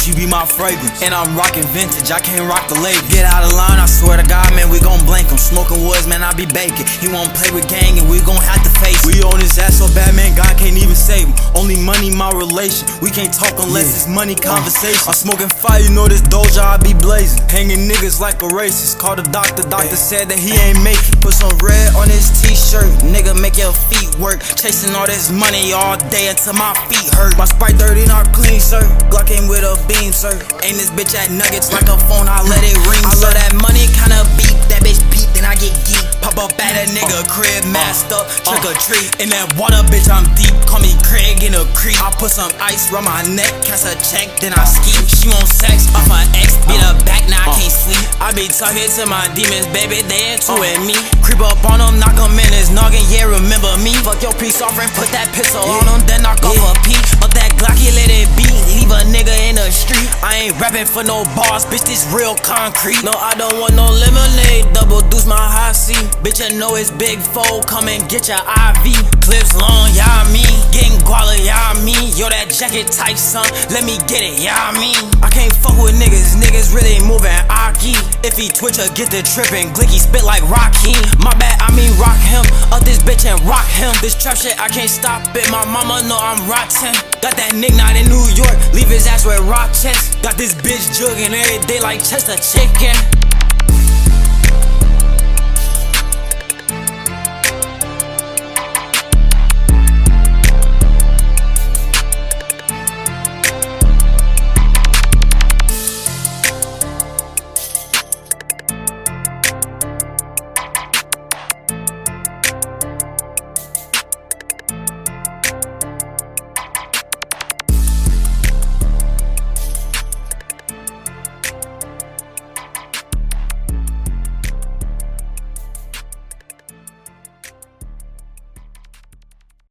she be my fragrance. And I'm rocking vintage, I can't rock the label. Get out of line, I swear to God, man, we gon' blank him. Smoking woods, man, I be baking. He won't play with gang and we gon' have to face it. We on his ass so bad, man, God can't even save him. Only money, my relation. We can't talk unless it's money conversation. I'm smoking fire, you know this doja, I be blazing. Hanging niggas like a racist. Called the doctor said that he ain't make it. Put some red on his t-shirt, nigga make your feet work. Chasing all this money all day until my feet hurt. My Sprite dirty, not clean, sir. Glock came with a beam, sir. Ain't this bitch at Nuggets like a phone, I let it ring, sir. I love that money, kinda beat, that bitch beat, then I get geek. Pop up at a nigga crib, masked up, trick or treat. In that water, bitch, I'm deep. Call me Craig in a creek. I put some ice round my neck, cash a check, then I ski. She want sex off her ex, beat her back, now I can't sleep. I be talking to my demons, baby, they into it me. Creep up on them, knock them in his noggin, yeah, remember me. Fuck your peace offering, put that pistol on them, then knock off a peak. Up that Glock, you let it beat, leave a nigga in the street. I ain't rapping for no bars, bitch, this real concrete. No, I don't want no lemonade, double deuce my high C. Bitch, you know it's big foe, come and get your IV. Clips long, y'all mean, getting guala, y'all mean. Yo, that jacket tight, son, let me get it, y'all mean. I can't fuck with niggas, niggas really moving Aki. If he twitch or get the trippin', Glicky spit like Rocky. My bad, I mean rock him, up this bitch and rock him. This trap shit, I can't stop it, my mama know I'm rotten. Got that nigga not in New York, leave his ass with rock chest. Got this bitch juggin' every day like chesta chicken.